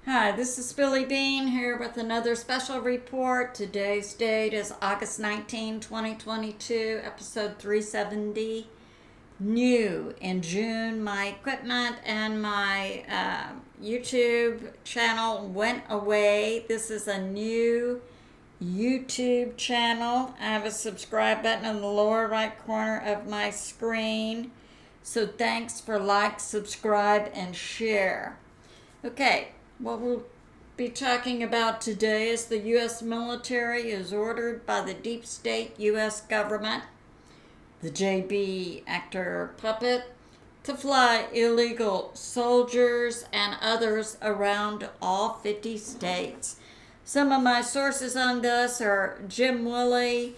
Hi, this is Billie Beene here with another special report. Today's date is August 19, 2022, episode 370. New in June, my equipment and my YouTube channel went away. This is a new YouTube channel. I have a subscribe button in the lower right corner of my screen. So thanks for like, subscribe, and share. Okay. What we'll be talking about today is the U.S. military is ordered by the deep state U.S. government, the JB actor puppet, to fly illegal soldiers and others around all 50 states. Some of my sources on this are Jim Willey,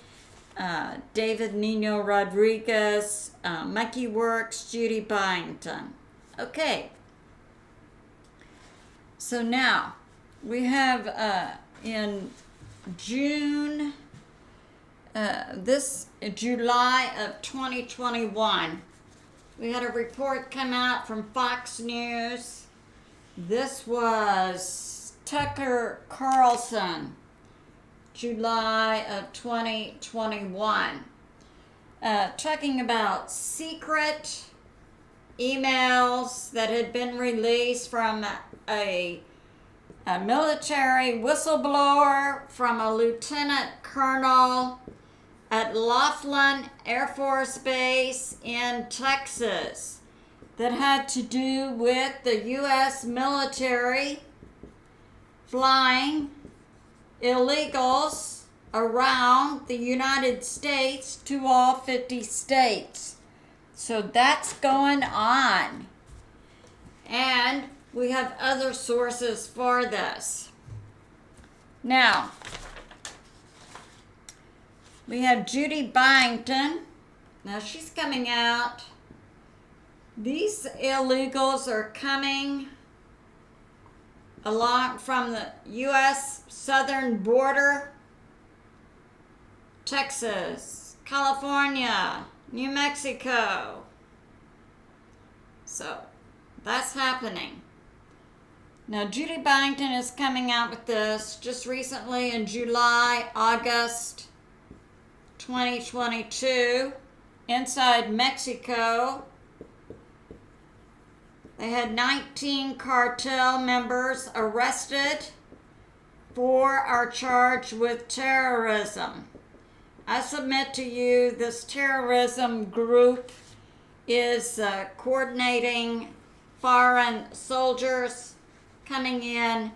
David Nino Rodriquez, Monkey Works, Judy Ongton. Okay. So now, we have in June, July of 2021, we had a report come out from Fox News. This was Tucker Carlson, July of 2021, talking about secret emails that had been released from a military whistleblower from a lieutenant colonel at Laughlin Air Force Base in Texas that had to do with the U.S. military flying illegals around the United States to all 50 states. So that's going on. And we have other sources for this. Now, we have Judy Ongton. Now she's coming out. These illegals are coming along from the U.S. southern border, Texas, California, New Mexico. So that's happening. Now, Judy Ongton is coming out with this just recently in July, August 2022, inside Mexico. They had 19 cartel members arrested for or charged with terrorism. I submit to you this terrorism group is coordinating foreign soldiers coming in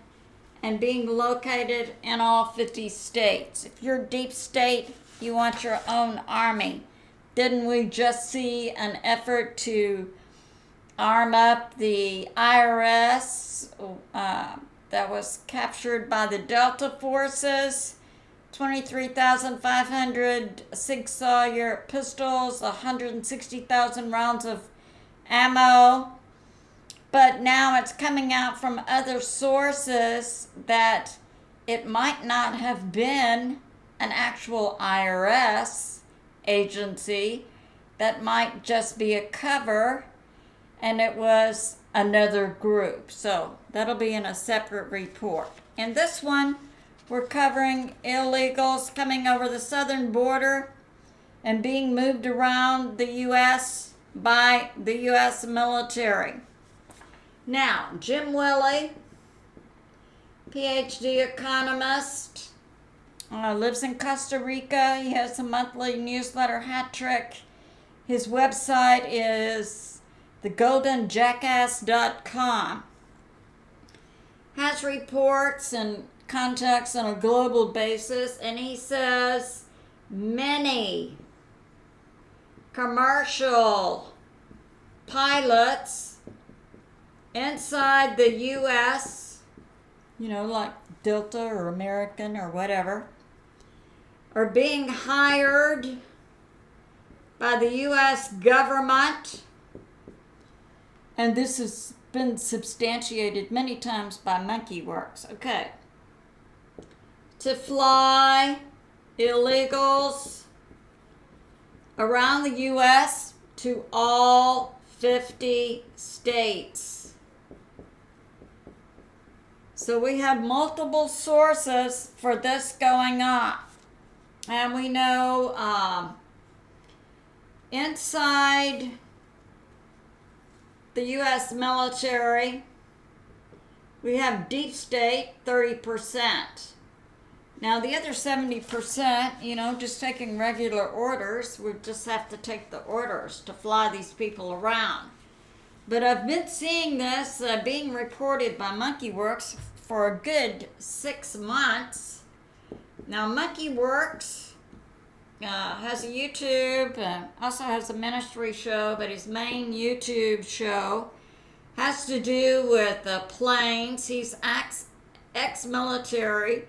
and being located in all 50 states. If you're deep state, you want your own army. Didn't we just see an effort to arm up the IRS that was captured by the Delta forces? 23,500 Sig Sauer pistols, 160,000 rounds of ammo. But now it's coming out from other sources that it might not have been an actual IRS agency. That might just be a cover, and it was another group. So that'll be in a separate report. In this one, we're covering illegals coming over the southern border and being moved around the U.S. by the U.S. military. Now, Jim Willey, PhD economist, lives in Costa Rica. He has a monthly newsletter, Hat Trick. His website is thegoldenjackass.com. Has reports and contacts on a global basis, and he says many commercial pilots inside the U.S., like Delta or American or whatever, are being hired by the U.S. government. And this has been substantiated many times by Monkey Works. Okay. To fly illegals around the U.S. to all 50 states. So we have multiple sources for this going on. And we know inside the U.S. military, we have deep state, 30%. Now the other 70%, just taking regular orders, we just have to take the orders to fly these people around. But I've been seeing this being reported by MonkeyWorks for a good 6 months. Now MonkeyWorks has a YouTube, also has a ministry show, but his main YouTube show has to do with planes. He's ex-military,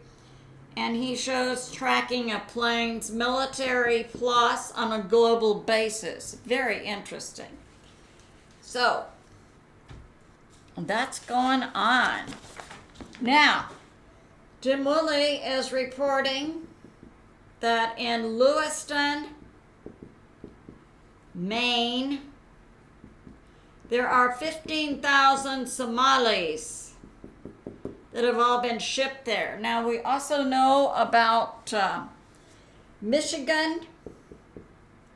and he shows tracking of planes, military plus, on a global basis. Very interesting. So, that's going on. Now, Jim Willey is reporting that in Lewiston, Maine, there are 15,000 Somalis that have all been shipped there. Now, we also know about Michigan,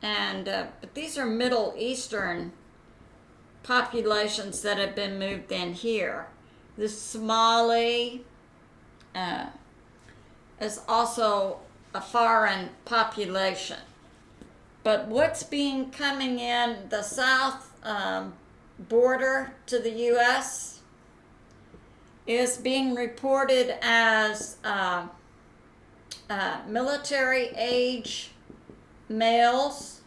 but these are Middle Eastern populations that have been moved in here. The Somali is also a foreign population. But what's been coming in the south border to the U.S. is being reported as military age males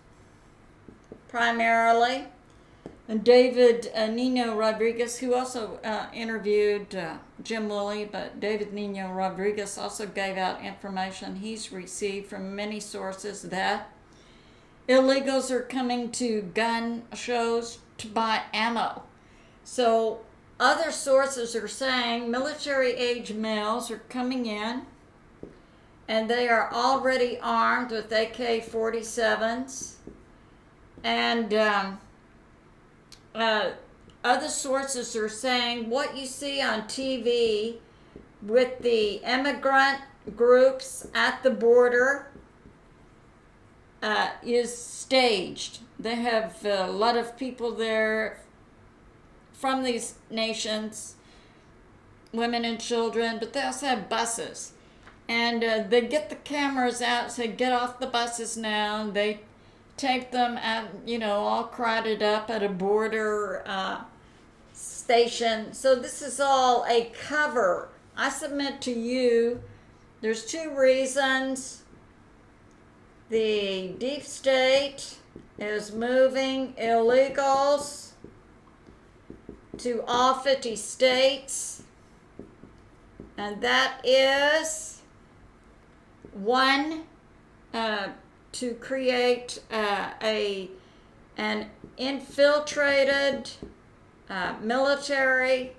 primarily. And David Nino Rodriquez, who also interviewed Jim Willey, but David Nino Rodriquez also gave out information he's received from many sources that illegals are coming to gun shows to buy ammo. So other sources are saying military age males are coming in and they are already armed with AK-47s. And other sources are saying what you see on TV with the immigrant groups at the border is staged. They have a lot of people there from these nations, women and children, but they also have buses. And they get the cameras out, say, get off the buses now. They take them at, all crowded up at a border station. So this is all a cover. I submit to you, there's two reasons. The deep state is moving illegals to all 50 states, and that is one, to create an infiltrated military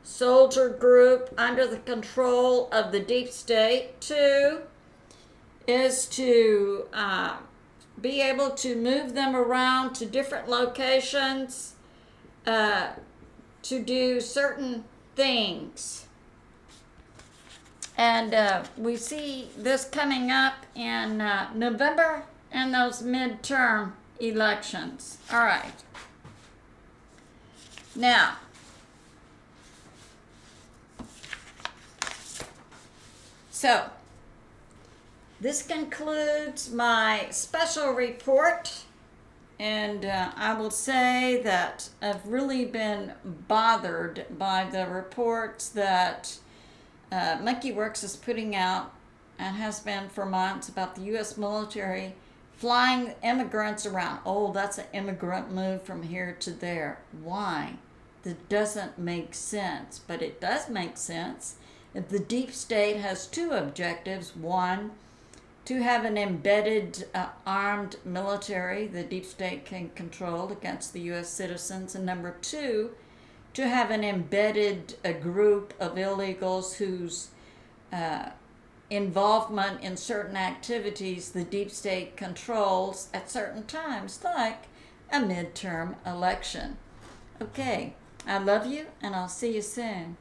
soldier group under the control of the deep state. Two is to be able to move them around to different locations to do certain things. And we see this coming up in November and those midterm elections. All right. Now, so this concludes my special report. And I will say that I've really been bothered by the reports that MonkeyWorks is putting out, and has been for months, about the U.S. military flying immigrants around. Oh, that's an immigrant move from here to there. Why? That doesn't make sense, but it does make sense if the deep state has two objectives. One, to have an embedded armed military the deep state can control against the U.S. citizens, and number two, to have an embedded group of illegals whose involvement in certain activities the deep state controls at certain times, like a midterm election. Okay, I love you, and I'll see you soon.